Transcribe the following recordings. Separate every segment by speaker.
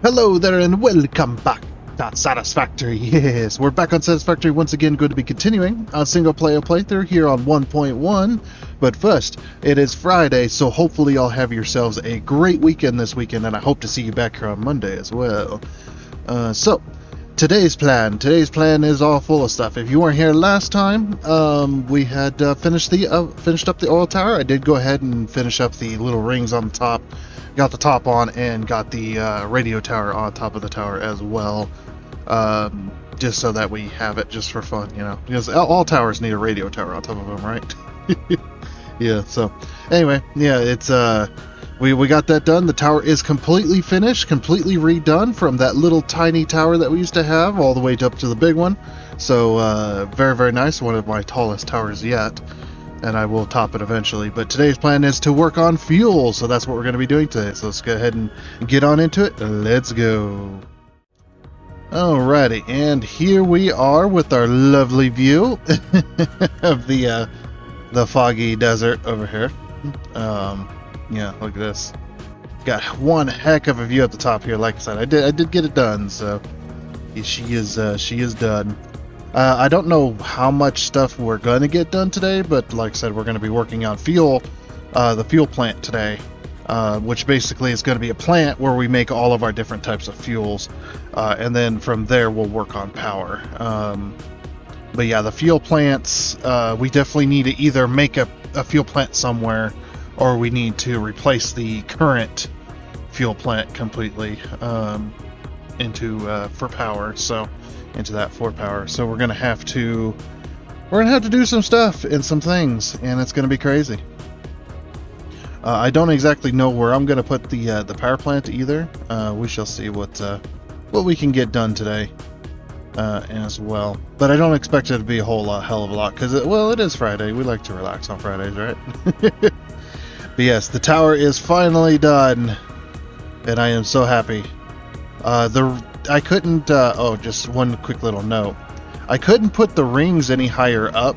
Speaker 1: Hello there and welcome back to Satisfactory. Yes, we're back on Satisfactory once again, going to be continuing our single player playthrough here on 1.1. But first, it is Friday, so hopefully y'all have yourselves a great weekend this weekend, and I hope to see you back here on Monday as well. So, today's plan is all full of stuff. If you weren't here last time, we had finished up the oil tower. I did go ahead and finish up the little rings on the top. Got the top on and got the radio tower on top of the tower as well, just so that we have it just for fun, you know, because all towers need a radio tower on top of them, right? Yeah, so anyway, yeah, it's we got that done. The tower is completely finished, completely redone from that little tiny tower that we used to have all the way up to the big one. So very, very nice, one of my tallest towers yet. And I will top it eventually. But today's plan is to work on fuel, so that's what we're going to be doing today. So let's go ahead and get on into it. Let's go. Alrighty, and here we are with our lovely view of the foggy desert over here. Yeah, look at this. Got one heck of a view at the top here. Like I said, I did get it done. So she is done. I don't know how much stuff we're going to get done today, but like I said, we're going to be working on fuel, the fuel plant today, which basically is going to be a plant where we make all of our different types of fuels, and then from there we'll work on power. But yeah, the fuel plants, we definitely need to either make a fuel plant somewhere, or we need to replace the current fuel plant completely for power. So. Into that for power, so we're gonna have to do some stuff and some things, and it's gonna be crazy. I don't exactly know where I'm gonna put the power plant either. We shall see what we can get done today as well. But I don't expect it to be a whole hell of a lot, because it is Friday. We like to relax on Fridays, right? But yes, the tower is finally done, and I am so happy. I couldn't, just one quick little note. I couldn't put the rings any higher up,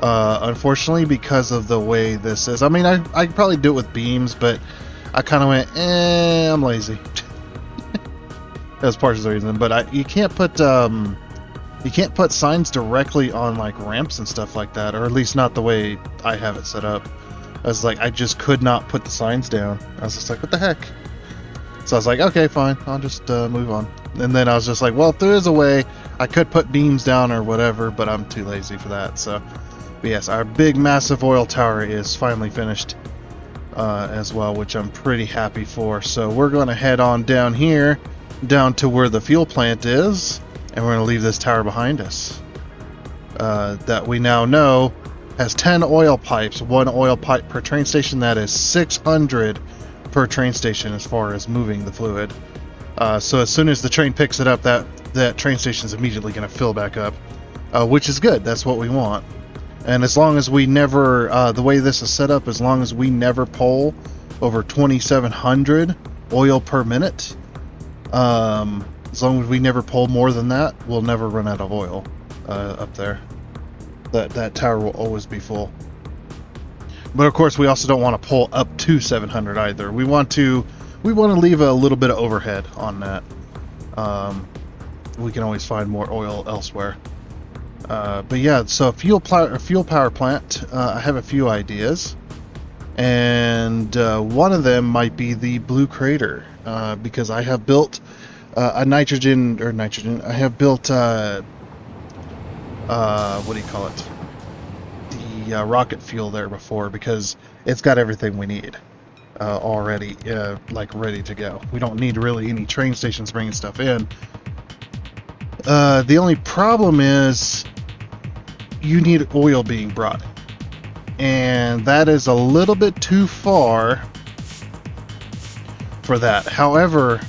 Speaker 1: unfortunately, because of the way this is. I mean, I could probably do it with beams, but I kind of went, I'm lazy. That's part of the reason. But you can't put signs directly on, like, ramps and stuff like that, or at least not the way I have it set up. I just could not put the signs down. I was just like, what the heck? So I was like, okay, fine, I'll just move on. And then I was just like, well, if there is a way, I could put beams down or whatever, but I'm too lazy for that. So, but yes, our big, massive oil tower is finally finished as well, which I'm pretty happy for. So we're going to head on down here, down to where the fuel plant is, and we're going to leave this tower behind us. That we now know has 10 oil pipes, one oil pipe per train station. That is 600 per train station as far as moving the fluid. So as soon as the train picks it up, that train station is immediately going to fill back up, which is good. That's what we want. And as long as we never, the way this is set up, as long as we never pull over 2,700 oil per minute, as long as we never pull more than that, we'll never run out of oil up there. That tower will always be full. But of course, we also don't want to pull up to 700 either. We want to leave a little bit of overhead on that. We can always find more oil elsewhere. But yeah, so a fuel power plant. I have a few ideas, and one of them might be the blue crater, because I have built I have built what do you call it? Rocket fuel there before, because it's got everything we need already, ready to go. We don't need really any train stations bringing stuff in. The only problem is you need oil being brought, and that is a little bit too far for that. However,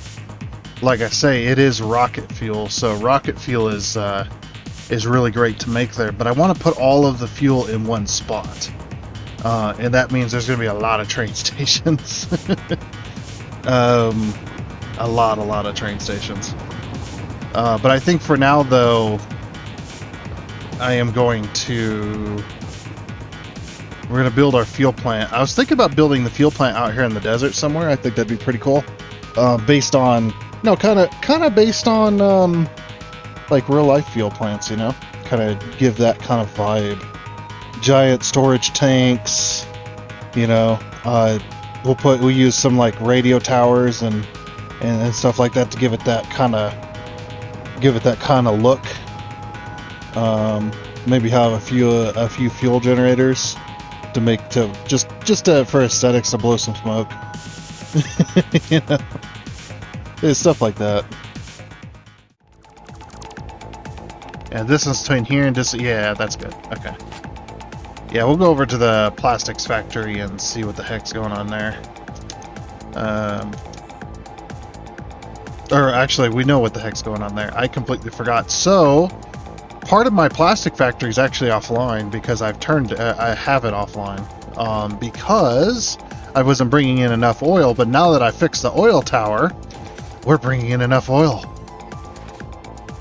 Speaker 1: like I say, it is rocket fuel, so rocket fuel is really great to make there, but I want to put all of the fuel in one spot, and that means there's going to be a lot of train stations. A lot of train stations. But I think for now, though, we're going to build our fuel plant. I was thinking about building the fuel plant out here in the desert somewhere. I think that'd be pretty cool, based on No, kind of based on like real life fuel plants, you know, kind of give that kind of vibe. Giant storage tanks, you know. We'll use some like radio towers and stuff like that to give it that kind of look. Maybe have a few fuel generators to make for aesthetics to blow some smoke. You know, there's stuff like that. And distance between here and yeah, that's good. Okay. Yeah, we'll go over to the plastics factory and see what the heck's going on there. Or actually, we know what the heck's going on there. I completely forgot. So, part of my plastic factory is actually offline because I have it offline. Because I wasn't bringing in enough oil, but now that I fixed the oil tower, we're bringing in enough oil.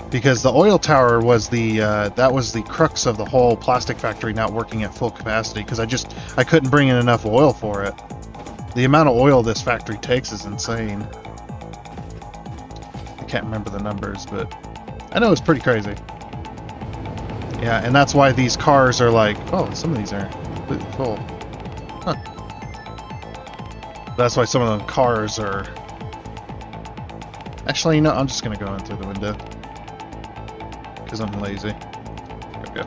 Speaker 1: Because the oil tower was that was the crux of the whole plastic factory not working at full capacity, because I couldn't bring in enough oil for it. The amount of oil this factory takes is insane. I can't remember the numbers, but I know it's pretty crazy. Yeah, and that's why these cars are like, oh, some of these are completely full. Huh. That's why some of the cars are... Actually, you know, I'm just going to go in through the window. Because I'm lazy. There we go.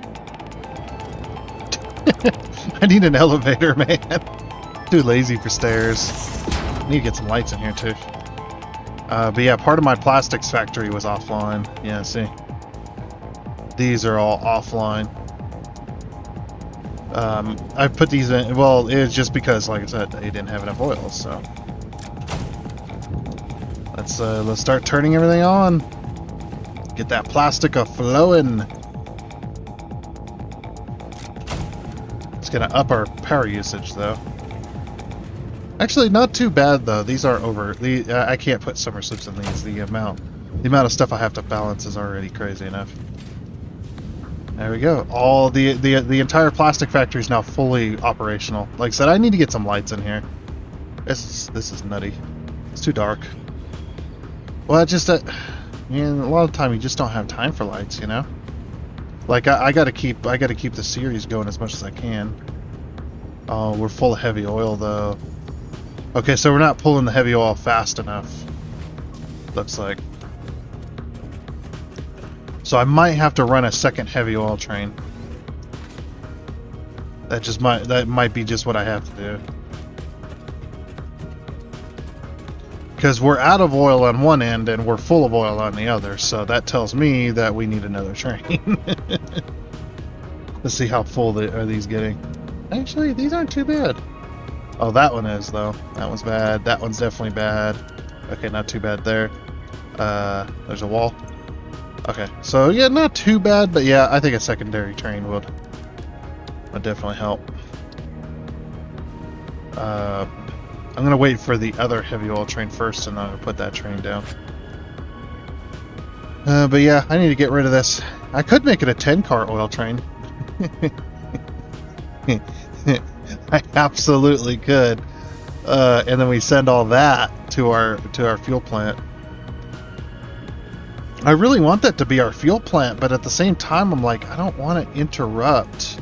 Speaker 1: I need an elevator, man. Too lazy for stairs. Need to get some lights in here, too. But yeah, part of my plastics factory was offline. Yeah, see? These are all offline. I put these in... Well, it's just because, like I said, they didn't have enough oil, so... Let's start turning everything on. Get that plastic a-flowing. It's gonna up our power usage, though. Actually, not too bad, though. These are over... I can't put summer slips in these. The amount of stuff I have to balance is already crazy enough. There we go. All the entire plastic factory is now fully operational. Like I said, I need to get some lights in here. This is nutty. It's too dark. Well, just a lot of the time you just don't have time for lights, you know. Like I gotta keep the series going as much as I can. Oh, we're full of heavy oil though. Okay, so we're not pulling the heavy oil fast enough. Looks like. So I might have to run a second heavy oil train. That might be just what I have to do. Because we're out of oil on one end and we're full of oil on the other, so that tells me that we need another train. Let's see how full are these getting. Actually, these aren't too bad. Oh, that one is, though. That one's bad. That one's definitely bad. Okay, not too bad there. There's a wall. Okay, so yeah, not too bad, but yeah, I think a secondary train would definitely help. I'm gonna wait for the other heavy oil train first, and then I'll put that train down. But yeah, I need to get rid of this. I could make it a 10-car oil train. I absolutely could. And then we send all that to our fuel plant. I really want that to be our fuel plant, but at the same time, I'm like, I don't want to interrupt.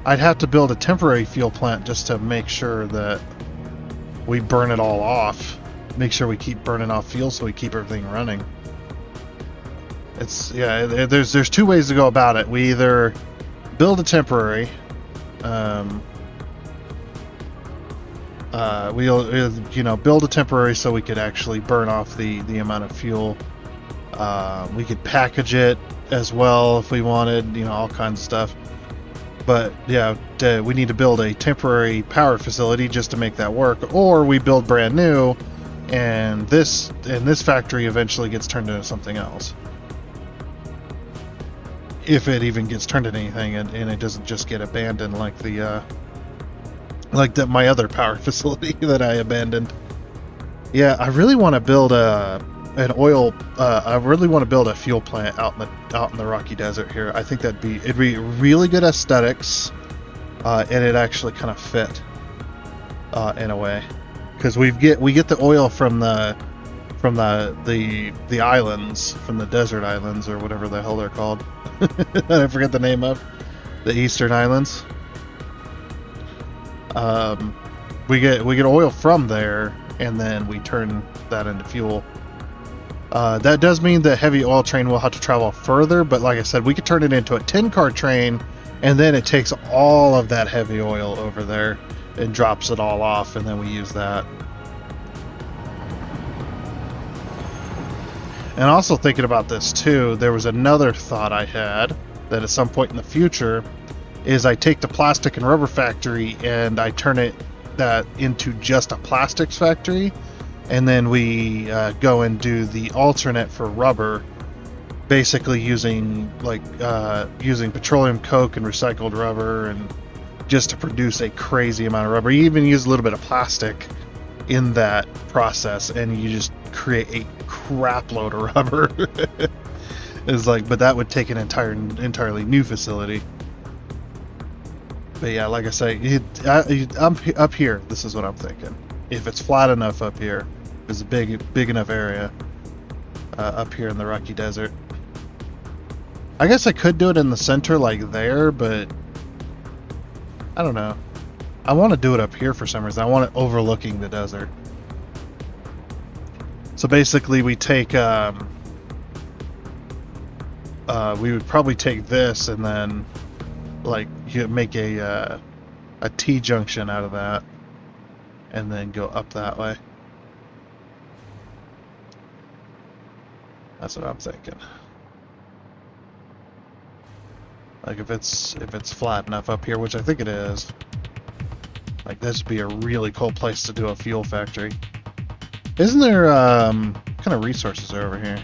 Speaker 1: I'd have to build a temporary fuel plant just to make sure that we burn it all off. Make sure we keep burning off fuel so we keep everything running. There's two ways to go about it. We either build a temporary, we'll build a temporary so we could actually burn off the amount of fuel. We could package it as well if we wanted, all kinds of stuff. But yeah, we need to build a temporary power facility just to make that work, or we build brand new, and this factory eventually gets turned into something else. If it even gets turned into anything, and it doesn't just get abandoned like my other power facility that I abandoned. Yeah, I really want to build I really want to build a fuel plant out in the Rocky Desert here. I think it'd be really good aesthetics, and it actually kind of fit in a way, because we get the oil from the from the islands, from the desert islands or whatever the hell they're called. I forget the name of the Eastern Islands. We get oil from there, and then we turn that into fuel. That does mean the heavy oil train will have to travel further, but like I said, we could turn it into a 10-car train, and then it takes all of that heavy oil over there and drops it all off, and then we use that. And also thinking about this too, there was another thought I had that at some point in the future is I take the plastic and rubber factory and I turn that into just a plastics factory, and then we go and do the alternate for rubber, basically using petroleum coke and recycled rubber, and just to produce a crazy amount of rubber. You even use a little bit of plastic in that process, and you just create a crap load of rubber. It's like, but that would take an entirely new facility. But yeah, like I say, I'm up here. This is what I'm thinking. If it's flat enough up here, it's a big enough area up here in the Rocky Desert. I guess I could do it in the center like there, but I don't know. I want to do it up here for some reason. I want it overlooking the desert. So basically we take, we would probably take this and then like you make a T-junction out of that and then go up that way. That's what I'm thinking. Like if it's flat enough up here, which I think it is. Like this would be a really cool place to do a fuel factory. Isn't there kind of resources over here?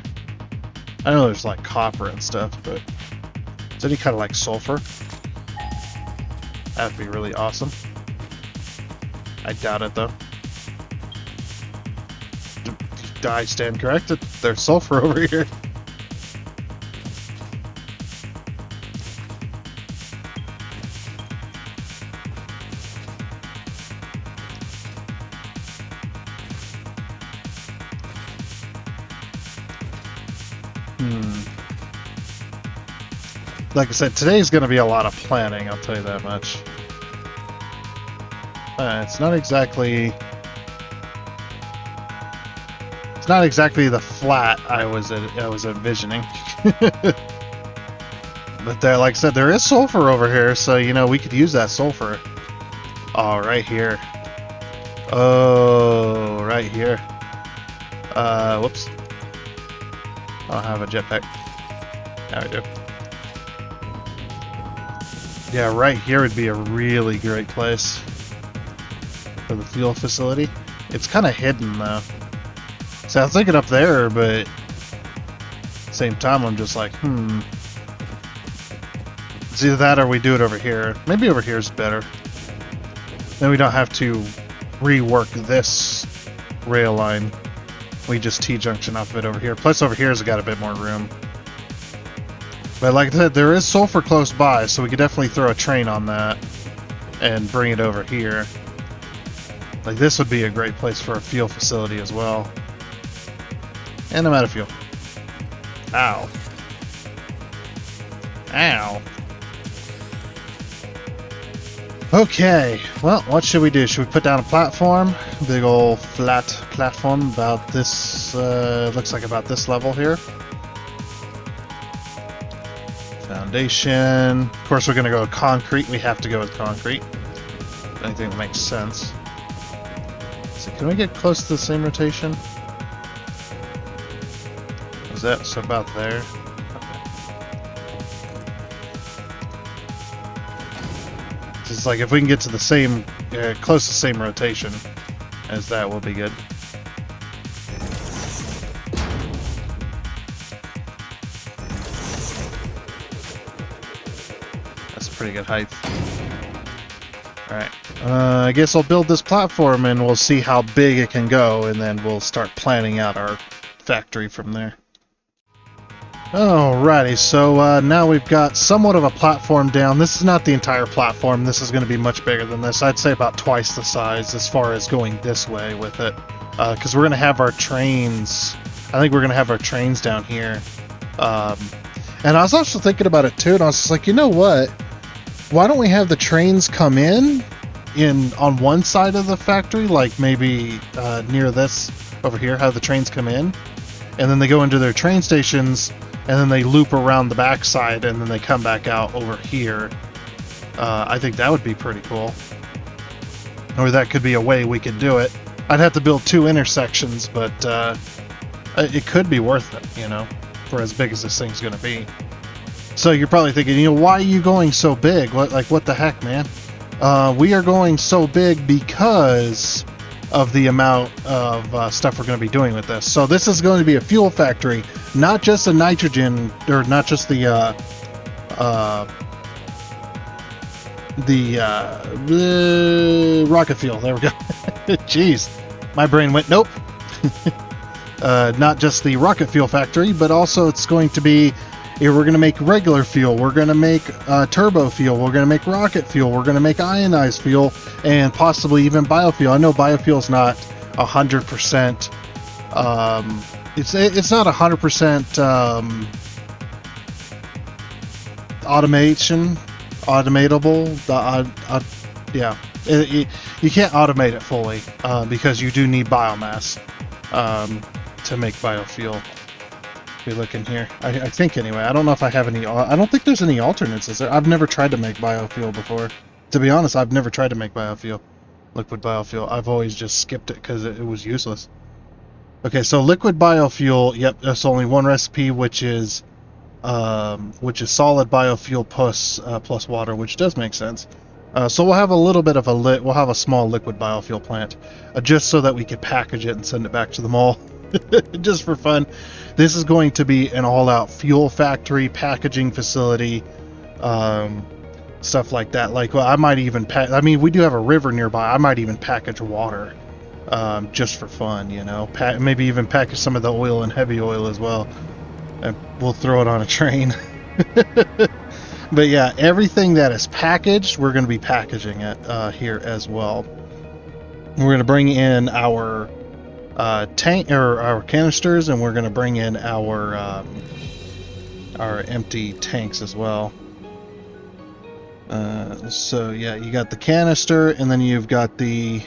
Speaker 1: I know there's like copper and stuff, but is any kind of like sulfur? That'd be really awesome. I doubt it though. I stand corrected. There's sulfur over here. Like I said, today's going to be a lot of planning, I'll tell you that much. It's not exactly the flat I was envisioning. But there, like I said, there is sulfur over here, so you know we could use that sulfur. Oh, right here. Oh, right here. Whoops. I don't have a jetpack. Now I do. Yeah, right here would be a really great place for the fuel facility. It's kind of hidden though. So I was thinking up there, but at the same time I'm just like, It's either that or we do it over here. Maybe over here is better. Then we don't have to rework this rail line. We just T-junction off of it over here. Plus over here has got a bit more room. But like I said, there is sulfur close by, so we could definitely throw a train on that and bring it over here. Like this would be a great place for a fuel facility as well. And I'm out of fuel. Ow. Ow. Okay, well, what should we do? Should we put down a platform? Big old flat platform about this, looks like about this level here. Foundation. Of course, we're going to go with concrete. We have to go with concrete. Anything that makes sense. So, can we get close to the same rotation? Is that so about there? Okay. It's like if we can get to the same, close to the same rotation as that, will be good. Pretty good height. Alright. I guess I'll build this platform and we'll see how big it can go, and then we'll start planning out our factory from there. Alrighty, so now we've got somewhat of a platform down. This is not the entire platform. This is going to be much bigger than this. I'd say about twice the size as far as going this way with it. because we're going to have our trains. I think we're going to have our trains down here. And I was also thinking about it too, and I was just like, you know what? Why don't we have the trains come in on one side of the factory, like maybe near this over here, have the trains come in, and then they go into their train stations, and then they loop around the backside, and then they come back out over here. I think that would be pretty cool. Or that could be a way we could do it. I'd have to build 2 intersections, but it could be worth it, you know, for as big as this thing's going to be. So you're probably thinking, you know, why are you going so big? What the heck, man? We are going so big because of the amount of stuff we're going to be doing with this. So this is going to be a fuel factory, not just a nitrogen, or not just the rocket fuel. There we go. Jeez, my brain went nope. Not just the rocket fuel factory, but also it's going to be, we're going to make regular fuel, we're going to make turbo fuel, we're going to make rocket fuel, we're going to make ionized fuel, and possibly even biofuel. I know biofuel is not 100%. It's not 100% automatable. Yeah, you can't automate it fully because you do need biomass to make biofuel. If we look in here, I think anyway. I don't know if I have any. I don't think there's any alternates. Is there? I've never tried to make biofuel before. To be honest, I've never tried to make biofuel, liquid biofuel. I've always just skipped it because it was useless. Okay, so liquid biofuel. Yep, there's only one recipe, which is solid biofuel plus water, which does make sense. So we'll have a little bit of we'll have a small liquid biofuel plant, just so that we could package it and send it back to the mall, just for fun. This is going to be an all-out fuel factory, packaging facility, stuff like that. Like, well, I might even I mean, we do have a river nearby. I might even package water, just for fun, you know. Maybe even package some of the oil and heavy oil as well, and we'll throw it on a train. But yeah, everything that is packaged, we're going to be packaging it here as well. We're going to bring in our tank, or our canisters, and we're going to bring in our empty tanks as well. So yeah, you got the canister, and then you've got the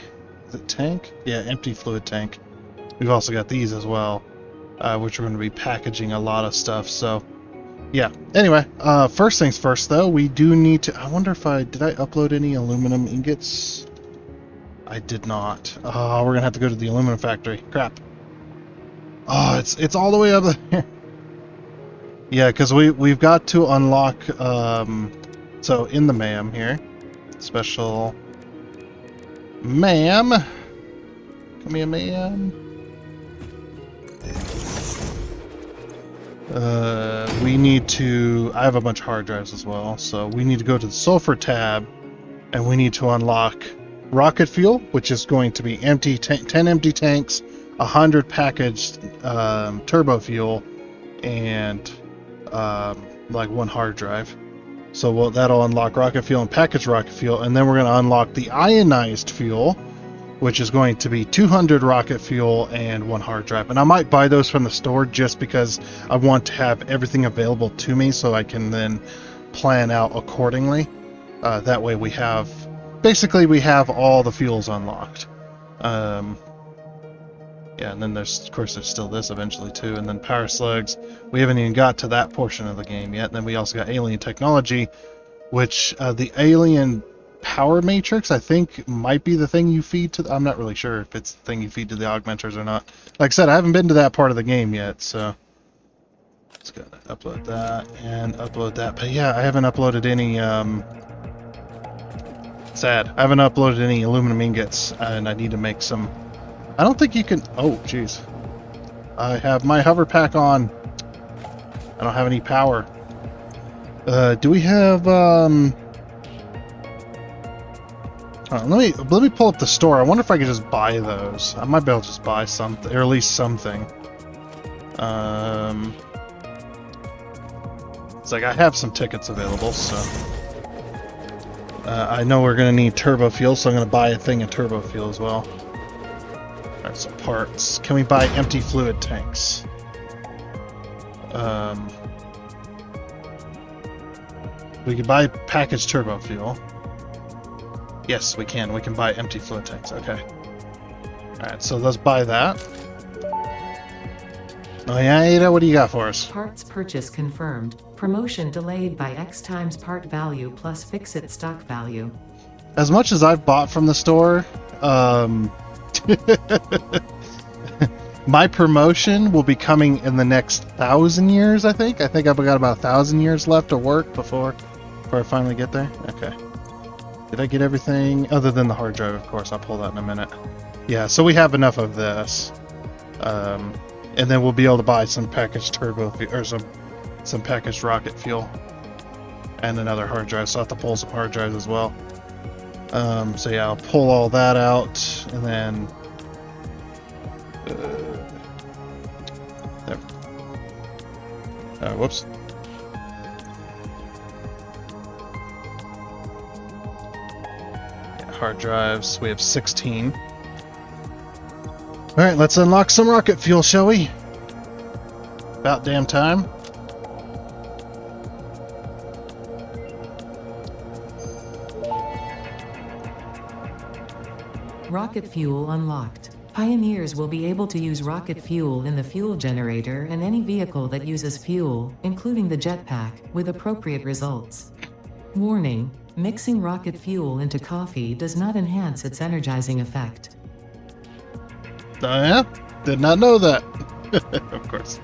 Speaker 1: tank. Yeah, empty fluid tank. We've also got these as well, which we're going to be packaging a lot of stuff. So yeah. Anyway, first things first, though, we do need to. I wonder if did I upload any aluminum ingots? I did not. Oh, we're gonna have to go to the aluminum factory. Crap. Oh, it's all the way up there. Yeah, because we've got to unlock. So in the MAM here, special MAM. Come here, MAM. We need to. I have a bunch of hard drives as well, so we need to go to the sulfur tab, and we need to unlock rocket fuel, which is going to be 10 empty tanks, 100 packaged turbo fuel, and like 1 hard drive. So that'll unlock rocket fuel and packaged rocket fuel, and then we're going to unlock the ionized fuel, which is going to be 200 rocket fuel and 1 hard drive. And I might buy those from the store just because I want to have everything available to me so I can then plan out accordingly. That way we have all the fuels unlocked. Yeah, and then there's still this eventually too, and then power slugs. We haven't even got to that portion of the game yet. And then we also got alien technology, which the alien power matrix, I think, might be the thing you feed to. I'm not really sure if it's the thing you feed to the augmenters or not. Like I said, I haven't been to that part of the game yet, so let's go upload that and upload that. But yeah, I haven't uploaded any. Sad. I haven't uploaded any aluminum ingots, and I need to make some. I don't think you can. Oh, jeez. I have my hover pack on. I don't have any power. Do we have? Let me pull up the store. I wonder if I could just buy those. I might be able to just buy something, or at least something. It's like I have some tickets available, so I know we're gonna need turbo fuel, so I'm gonna buy a thing of turbo fuel as well. All Alright, so parts. Can we buy empty fluid tanks? We can buy packaged turbo fuel. Yes, we can. We can buy empty fluid tanks. Okay. Alright, so let's buy that. Oh yeah, Ada, what do you got for us?
Speaker 2: Parts purchase confirmed. Promotion delayed by X times part value plus fix-it stock value.
Speaker 1: As much as I've bought from the store, my promotion will be coming in the next 1,000 years, I think. I think I've got about 1,000 years left to work before I finally get there. Okay. Did I get everything? Other than the hard drive, of course. I'll pull that in a minute. Yeah, so we have enough of this. And then we'll be able to buy some packaged turbo fuel, or some packaged rocket fuel. And another hard drive, so I'll have to pull some hard drives as well. So yeah, I'll pull all that out, and then... there. Whoops. Yeah, hard drives, we have 16. Alright, let's unlock some rocket fuel, shall we? About damn time.
Speaker 2: Rocket fuel unlocked. Pioneers will be able to use rocket fuel in the fuel generator and any vehicle that uses fuel, including the jetpack, with appropriate results. Warning: mixing rocket fuel into coffee does not enhance its energizing effect.
Speaker 1: Oh yeah? Did not know that. Of course.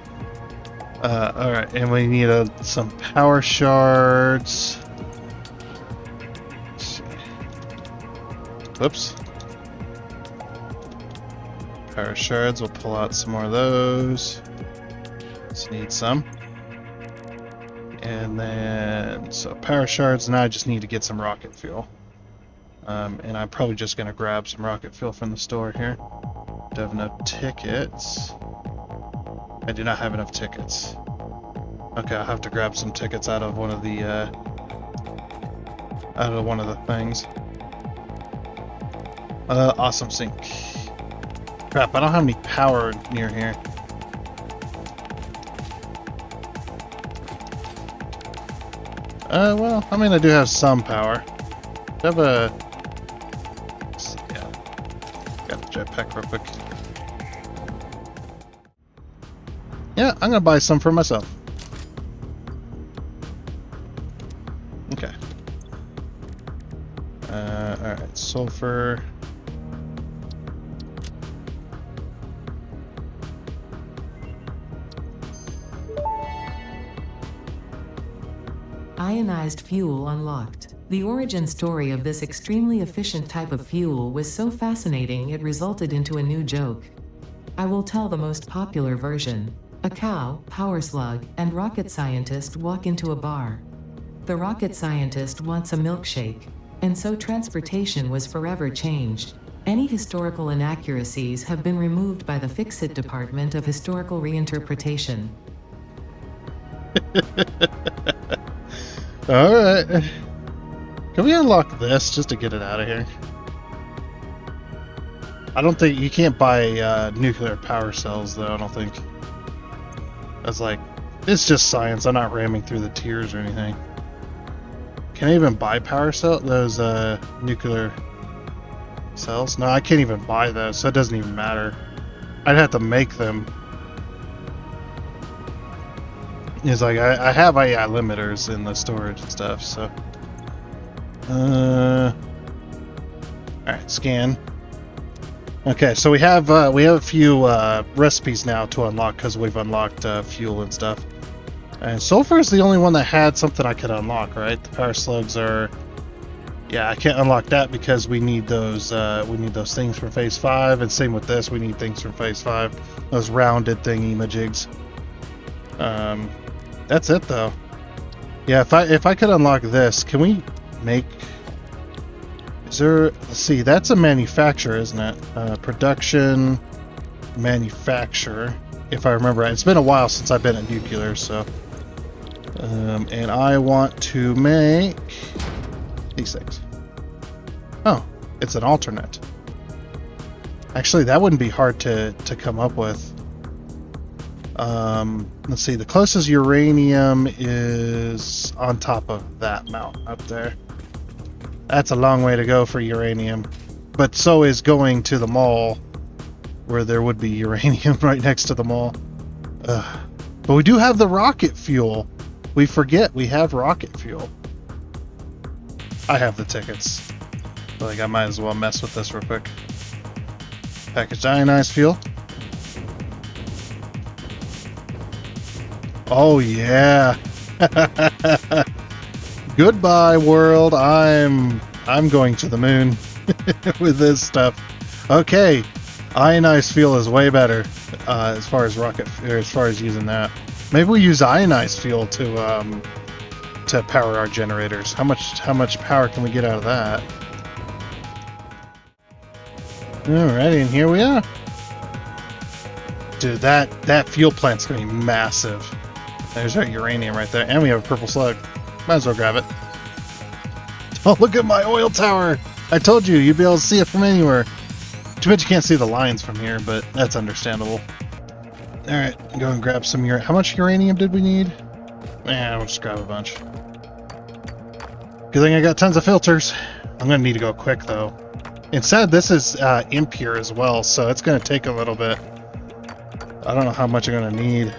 Speaker 1: Alright, and we need some power shards. Let's see. Whoops. Power shards, we'll pull out some more of those. Just need some. And then, so power shards, now I just need to get some rocket fuel. And I'm probably just going to grab some rocket fuel from the store here. Do I have enough tickets? I do not have enough tickets. Okay, I'll have to grab some tickets out of one of the things. Awesome sink. Crap, I don't have any power near here. Well, I mean, I do have some power. I have a... yeah. Got the jetpack real quick. Yeah, I'm gonna buy some for myself. Okay. Alright, sulfur.
Speaker 2: Ionized fuel unlocked. The origin story of this extremely efficient type of fuel was so fascinating it resulted into a new joke. I will tell the most popular version. A cow, power slug, and rocket scientist walk into a bar. The rocket scientist wants a milkshake, and so transportation was forever changed. Any historical inaccuracies have been removed by the Fix-It Department of Historical Reinterpretation.
Speaker 1: Alright. Can we unlock this just to get it out of here? I don't think... you can't buy nuclear power cells, though, I don't think. That's like... it's just science, I'm not ramming through the tiers or anything. Can I even buy power cell? Those nuclear cells? No, I can't even buy those, so it doesn't even matter. I'd have to make them. It's like, I have AI limiters in the storage and stuff, so... alright, scan. Okay, so we have a few recipes now to unlock because we've unlocked fuel and stuff. And sulfur is the only one that had something I could unlock, right? The power slugs are... yeah, I can't unlock that because we need those things from Phase 5, and same with this, we need things from Phase 5. Those rounded thingy-majigs. That's it, though. Yeah, if I could unlock this, can we make... is there... let's see, that's a manufacturer, isn't it? Production... manufacturer, if I remember right. It's been a while since I've been at nuclear, so... and I want to make... these things. Oh, it's an alternate. Actually, that wouldn't be hard to come up with. Let's see, the closest uranium is on top of that mountain up there. That's a long way to go for uranium. But so is going to the mall, where there would be uranium right next to the mall. Ugh. But we do have the rocket fuel. We forget we have rocket fuel. I have the tickets. Like, I might as well mess with this real quick. Packaged ionized fuel. Oh yeah. Goodbye world. I'm going to the moon with this stuff. Okay. Ionized fuel is way better as far as as far as using that. Maybe we use ionized fuel to power our generators. How much power can we get out of that? Alrighty, and here we are. Dude, that fuel plant's gonna be massive. There's our uranium right there, and we have a purple slug. Might as well grab it. Oh, look at my oil tower! I told you, you'd be able to see it from anywhere. Too bad you can't see the lines from here, but that's understandable. Alright, go and grab some uranium. How much uranium did we need? We'll just grab a bunch. Good thing I got tons of filters. I'm gonna need to go quick, though. Instead, this is impure as well, so it's gonna take a little bit. I don't know how much I'm gonna need.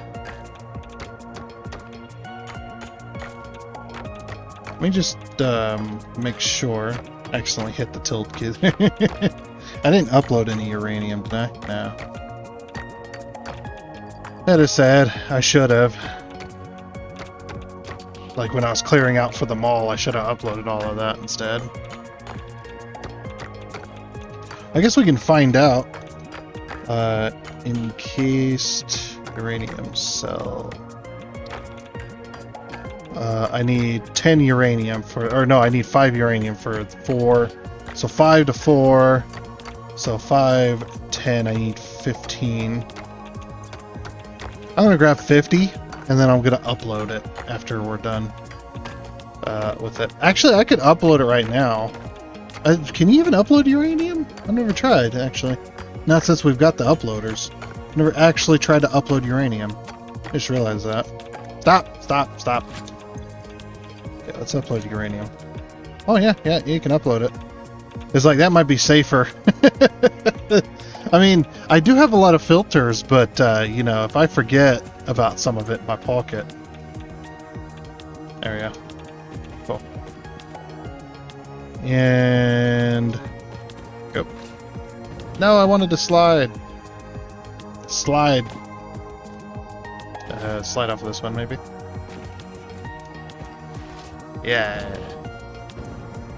Speaker 1: Let me just make sure. I accidentally hit the tilt key. I didn't upload any uranium, did I? No. That is sad. I should have. Like when I was clearing out for the mall, I should have uploaded all of that instead. I guess we can find out. Encased uranium cell. I need 10 uranium for, or no, I need 5 uranium for 4. So 5 to 4. So 5, 10, I need 15. I'm gonna grab 50, and then I'm gonna upload it after we're done with it. Actually, I could upload it right now. Can you even upload uranium? I've never tried, actually. Not since we've got the uploaders. Never actually tried to upload uranium. I just realized that. Stop. Okay, let's upload uranium. Oh yeah, you can upload it. It's like, that might be safer. I mean, I do have a lot of filters, but, you know, if I forget about some of it in my pocket. There we go. Cool. And... go. No, I wanted to slide. Slide. Slide off of this one, maybe. Yeah.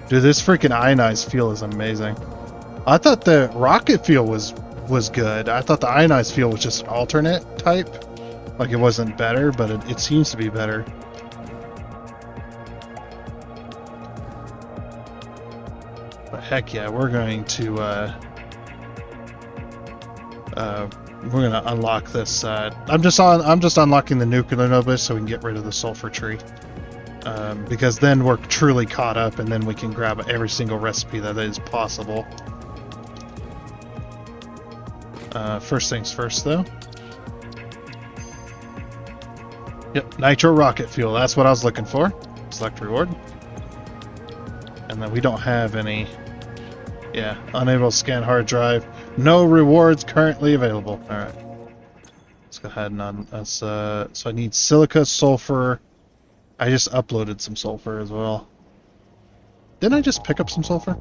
Speaker 1: Dude, this freaking ionized fuel is amazing. I thought the rocket fuel was good. I thought the ionized fuel was just an alternate type. Like it wasn't better, but it seems to be better. But heck yeah, we're going to unlock this. I'm just unlocking the nuclear nova so we can get rid of the sulfur tree. Because then we're truly caught up, and then we can grab every single recipe that is possible. First things first, though. Yep, nitro rocket fuel. That's what I was looking for. Select reward. And then we don't have any. Yeah, unable to scan hard drive. No rewards currently available. All right. Let's go ahead and so I need silica, sulfur. I just uploaded some sulfur as well. Didn't I just pick up some sulfur?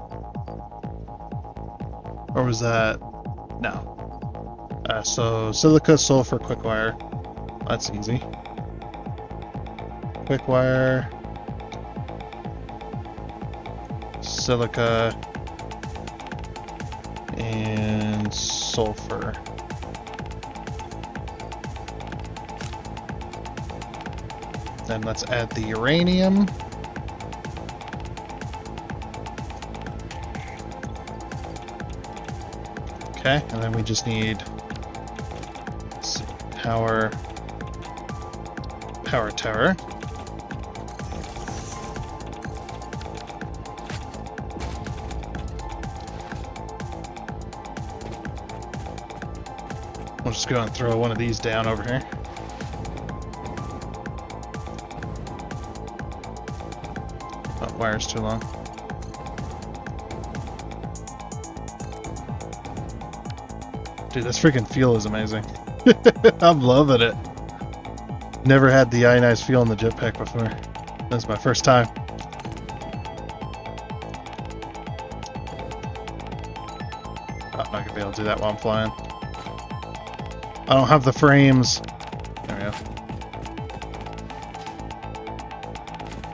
Speaker 1: Or was that... no. So silica, sulfur, quick wire. That's easy. Quick wire. Silica. And sulfur. Then let's add the uranium. Okay, and then we just need power tower. We'll just go and throw one of these down over here. Oh, wire's too long. Dude, this freaking feel is amazing. I'm loving it. Never had the ionized feel in the jetpack before. This is my first time. I'm not gonna be able to do that while I'm flying. I don't have the frames. There we go.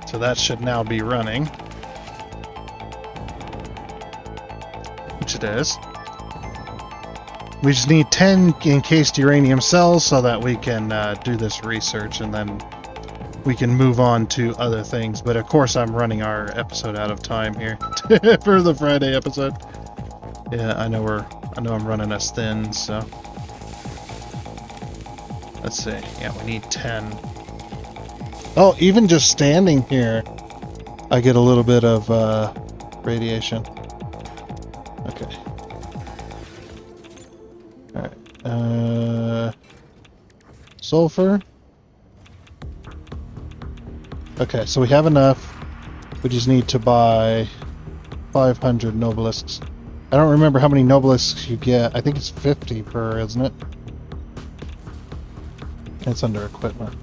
Speaker 1: So that should now be running. Which it is. We just need 10 encased uranium cells so that we can do this research, and then we can move on to other things. But of course I'm running our episode out of time here for the Friday episode. Yeah, I know I'm running us thin, so let's see. Yeah, we need 10. Oh, even just standing here, I get a little bit of radiation. Okay. Alright. Sulfur. Okay, so we have enough. We just need to buy 500 nobelisks. I don't remember how many nobelisks you get. I think it's 50 per, isn't it? It's under equipment.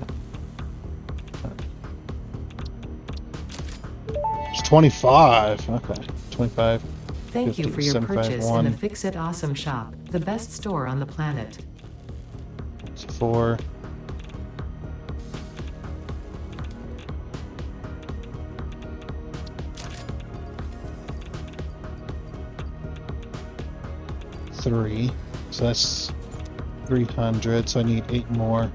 Speaker 1: It's 25. Okay, 25.
Speaker 2: Thank
Speaker 1: 50,
Speaker 2: you for your
Speaker 1: 75,
Speaker 2: purchase
Speaker 1: 1.
Speaker 2: in the Fix-It Awesome shop, the best store on the planet.
Speaker 1: It's 4. Three. So that's 300. So I need 8 more.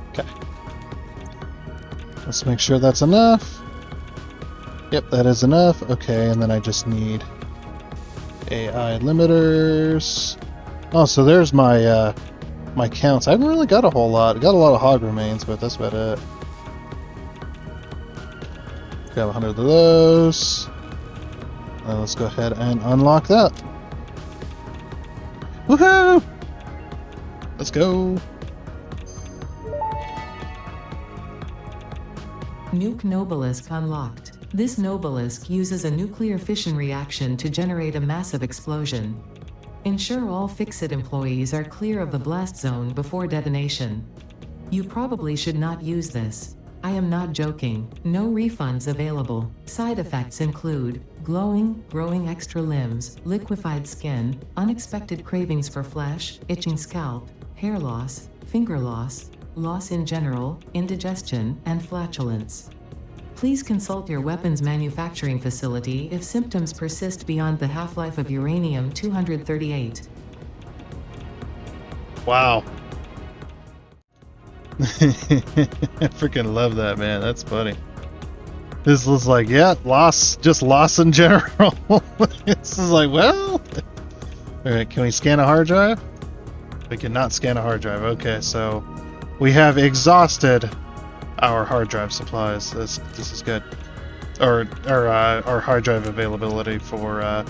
Speaker 1: Okay. Let's make sure that's enough. Yep, that is enough. Okay, and then I just need AI limiters. Oh, so there's my my counts. I haven't really got a whole lot. I got a lot of hog remains, but that's about it. Grab 100 of those. And let's go ahead and unlock that. Woohoo! Let's go.
Speaker 2: Nuke Nobelisk unlocked. This Nobelisk uses a nuclear fission reaction to generate a massive explosion. Ensure all Fix-It employees are clear of the blast zone before detonation. You probably should not use this. I am not joking. No refunds available. Side effects include glowing, growing extra limbs, liquefied skin, unexpected cravings for flesh, itching scalp, hair loss, finger loss, loss in general, indigestion, and flatulence. Please consult your weapons manufacturing facility if symptoms persist beyond the half-life of uranium-238.
Speaker 1: Wow. I freaking love that, man. That's funny. This was like, yeah, loss, just loss in general. This is like, well, alright, can we scan a hard drive? We cannot scan a hard drive. Okay, so we have exhausted our hard drive supplies. This is good. Or our hard drive availability for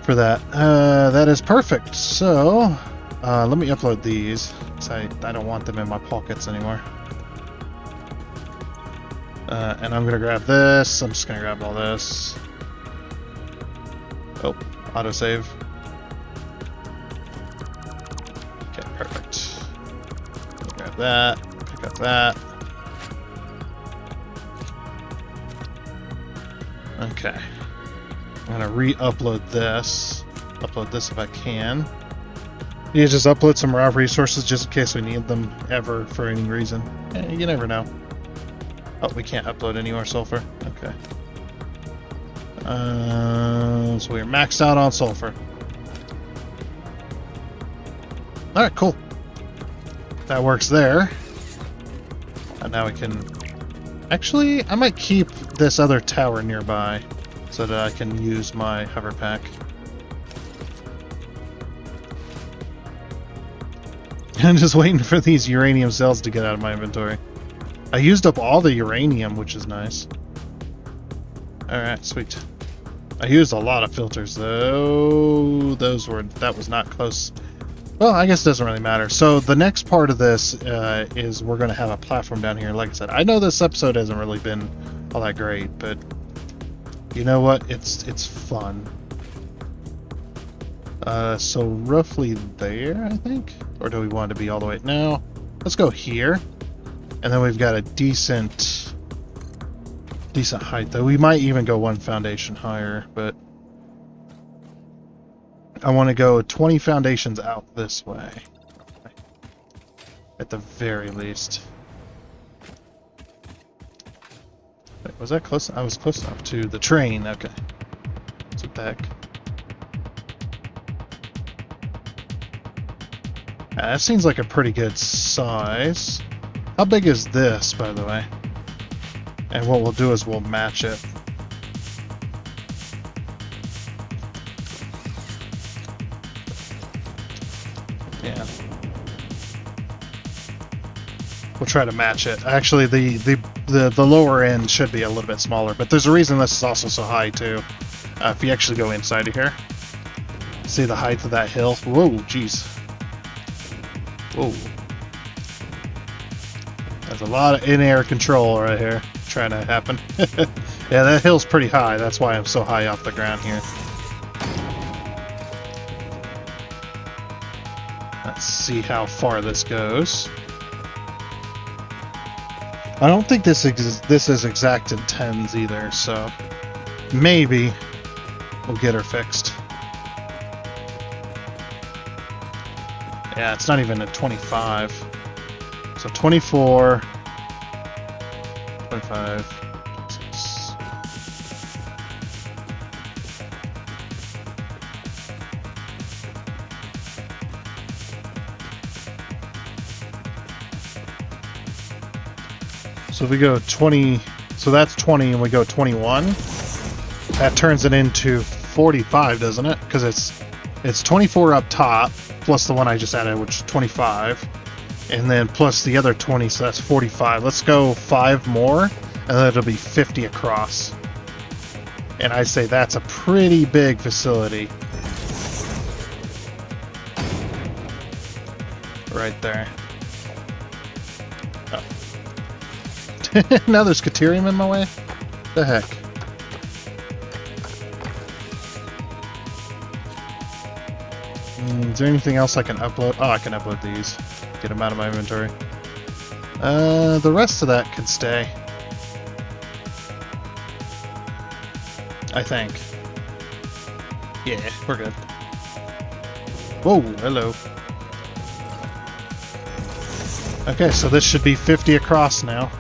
Speaker 1: that. That is perfect. So let me upload these. I don't want them in my pockets anymore. And I'm gonna grab this. I'm just gonna grab all this. Oh, autosave. Okay, perfect. Grab that. Pick up that. Okay. I'm gonna re-upload this. Upload this if I can. You just upload some raw resources just in case we need them ever for any reason. You never know. Oh, we can't upload any more sulfur. Okay. So we're maxed out on sulfur. Alright, cool. That works there. And now we can... Actually, I might keep this other tower nearby so that I can use my hover pack. I'm just waiting for these uranium cells to get out of my inventory. I used up all the uranium, which is nice. Alright, sweet. I used a lot of filters though. That was not close. Well, I guess it doesn't really matter. So the next part of this is we're going to have a platform down here. Like I said, I know this episode hasn't really been all that great, but you know what? It's fun. So roughly there, I think? Or do we want it to be all the way? No. Let's go here. And then we've got a decent height, though. We might even go one foundation higher, but I want to go 20 foundations out this way. At the very least. Wait, was that close? I was close enough to the train. Okay. What the heck? That seems like a pretty good size. How big is this, by the way? And what we'll do is we'll match it. Yeah. We'll try to match it. Actually, the lower end should be a little bit smaller, but there's a reason this is also so high, too. If you actually go inside of here, see the height of that hill? Whoa, jeez. Whoa. There's a lot of in-air control right here trying to happen. Yeah, that hill's pretty high. That's why I'm so high off the ground here. Let's see how far this goes. I don't think this is exact in 10s either, so maybe we'll get her fixed. Yeah, it's not even a 25. So 24, 25, 26. So if we go 20, so that's 20 and we go 21, that turns it into 45, doesn't it? Because it's 24 up top, plus the one I just added, which is 25. And then plus the other 20, so that's 45. Let's go 5 more, and then it'll be 50 across. And I say that's a pretty big facility. Right there. Oh. Now there's Caterium in my way? The heck? Is there anything else I can upload? Oh, I can upload these. Get them out of my inventory. The rest of that can stay. I think. Yeah, we're good. Whoa, hello. Okay, so this should be 50 across now.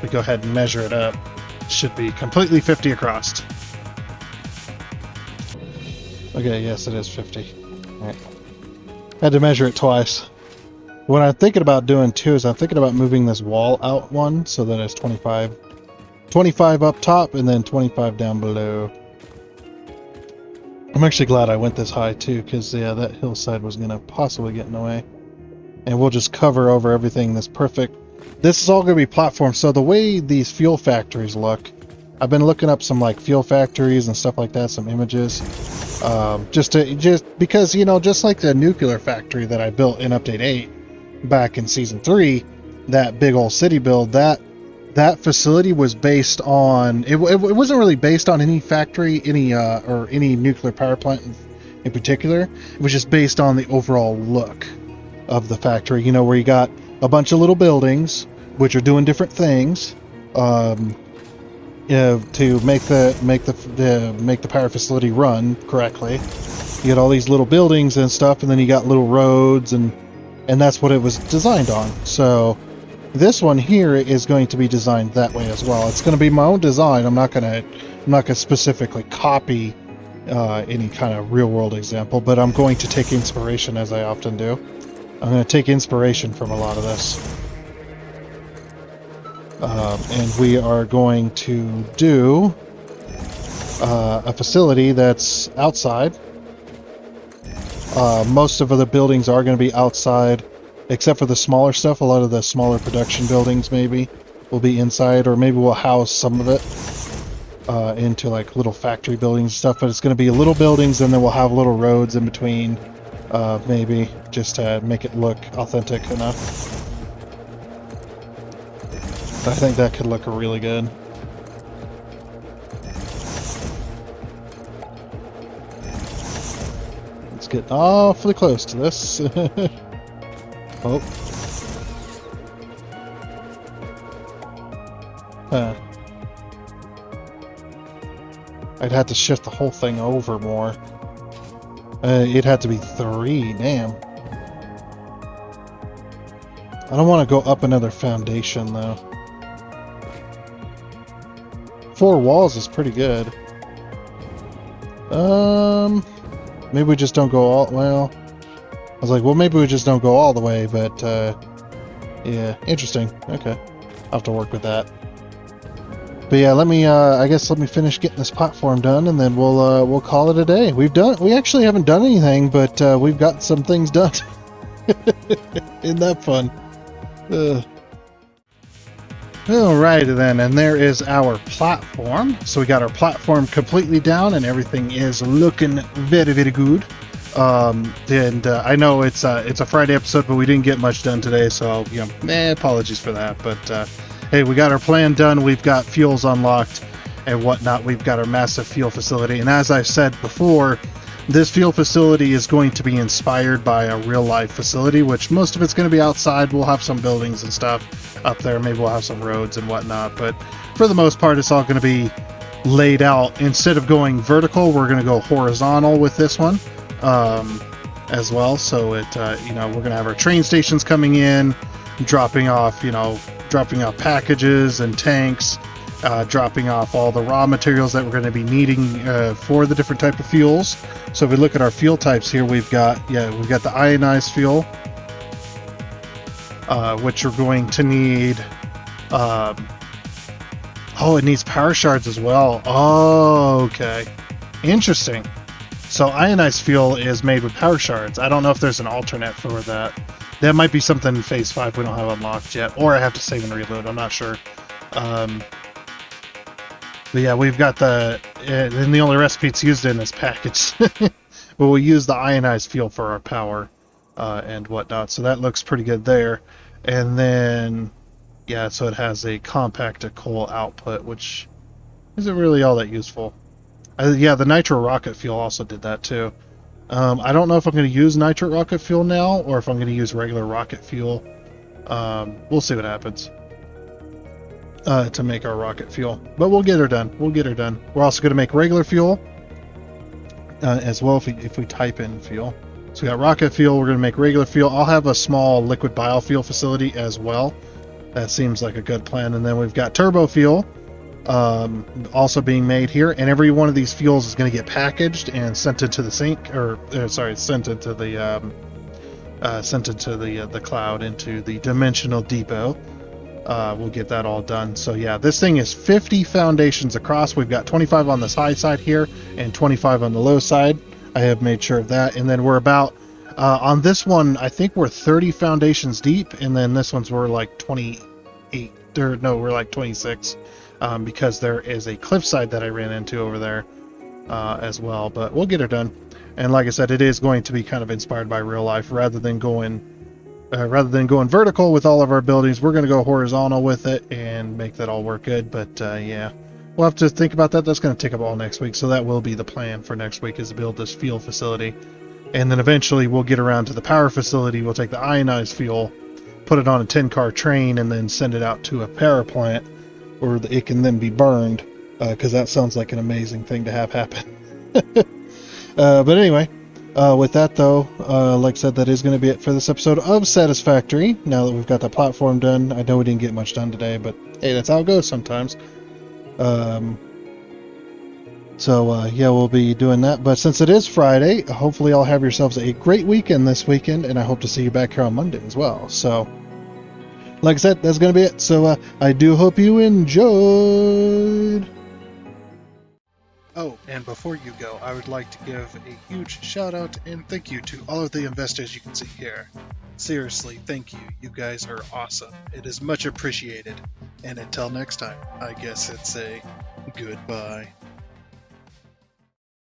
Speaker 1: We go ahead and measure it up. It should be completely 50 across. Okay, yes, it is 50. Alright. Had to measure it twice. What I'm thinking about doing too is I'm thinking about moving this wall out one so that it's 25. 25 up top and then 25 down below. I'm actually glad I went this high too, because yeah, that hillside was going to possibly get in the way. And we'll just cover over everything that's perfect. This is all going to be platform, so the way these fuel factories look, I've been looking up some like fuel factories and stuff like that, some images. Just because, you know, just like the nuclear factory that I built in Update 8 back in Season 3, that big old city build, that facility was based on, it wasn't really based on any factory, or any nuclear power plant in particular. It was just based on the overall look of the factory, you know, where you got a bunch of little buildings which are doing different things. To make the power facility run correctly. You got all these little buildings and stuff, and then you got little roads, and that's what it was designed on. So this one here is going to be designed that way as well. It's going to be my own design. I'm not going to specifically copy any kind of real world example, but I'm going to take inspiration, as I often do. I'm going to take inspiration from a lot of this. And we are going to do a facility that's outside. Most of the buildings are going to be outside, except for the smaller stuff. A lot of the smaller production buildings maybe will be inside, or maybe we'll house some of it. into like little factory buildings and stuff, but it's going to be little buildings, and then we'll have little roads in between, maybe, just to make it look authentic enough. I think that could look really good. Let's get awfully close to this. Oh. I'd have to shift the whole thing over more. It'd have to be 3, damn. I don't want to go up another foundation, though. 4 walls is pretty good. Maybe we just don't go all... Well, I was like, well, maybe we just don't go all the way, but, yeah, interesting. Okay. I'll have to work with that. But yeah, I guess let me finish getting this platform done, and then we'll call it a day. We actually haven't done anything, but, we've got some things done. Isn't that fun? Alright then, and there is our platform. So we got our platform completely down, and everything is looking very, very good. I know it's a Friday episode, but we didn't get much done today, so apologies for that. But hey, we got our plan done. We've got fuels unlocked and whatnot. We've got our massive fuel facility, and as I've said before, this fuel facility is going to be inspired by a real-life facility, which most of it's going to be outside. We'll have some buildings and stuff up there. Maybe we'll have some roads and whatnot, but for the most part, it's all going to be laid out. Instead of going vertical, we're going to go horizontal with this one as well. So we're going to have our train stations coming in, dropping off packages and tanks, dropping off all the raw materials that we're going to be needing for the different type of fuels. So if we look at our fuel types here, we've got the ionized fuel, which we're going to need. It needs power shards as well. Oh, okay, interesting. So ionized fuel is made with power shards. I don't know if there's an alternate for that. That might be something in Phase 5 we don't have unlocked yet, or I have to save and reload. I'm not sure. But yeah, we've got and the only recipe it's used in is package. But we'll use the ionized fuel for our power and whatnot. So that looks pretty good there. And then, yeah, so it has a compacted coal output, which isn't really all that useful. Yeah, the nitro rocket fuel also did that too. I don't know if I'm going to use nitro rocket fuel now, or if I'm going to use regular rocket fuel. We'll see what happens. To make our rocket fuel, but we'll get her done. We're also going to make regular fuel as well if we type in fuel. So we got rocket fuel, we're going to make regular fuel. I'll have a small liquid biofuel facility as well. That seems like a good plan. And then we've got turbo fuel also being made here, and every one of these fuels is going to get packaged and sent into the sent into the cloud, into the dimensional depot. We'll get that all done. So yeah, this thing is 50 foundations across. We've got 25 on this high side here and 25 on the low side. I have made sure of that. And then we're about on this one, I think we're 30 foundations deep, and then this one's we're like 28 or no, we're like 26 because there is a cliffside that I ran into over there as well. But we'll get it done. And like I said, it is going to be kind of inspired by real life rather than going vertical with all of our buildings. We're going to go horizontal with it and make that all work good. But yeah, we'll have to think about that. That's going to take up all next week. So that will be the plan for next week, is to build this fuel facility. And then eventually we'll get around to the power facility. We'll take the ionized fuel, put it on a 10-car train, and then send it out to a power plant where it can then be burned, because that sounds like an amazing thing to have happen. But anyway, with that though, like I said, that is going to be it for this episode of Satisfactory. Now that we've got the platform done, I know we didn't get much done today, but hey, that's how it goes sometimes. Yeah, we'll be doing that. But since it is Friday, hopefully I'll have yourselves a great weekend this weekend, and I hope to see you back here on Monday as well. So, like I said, that's going to be it. So I do hope you enjoyed. Oh, and before you go, I would like to give a huge shout out and thank you to all of the investors you can see here. Seriously, thank you. You guys are awesome. It is much appreciated. And until next time, I guess it's a Goodbye.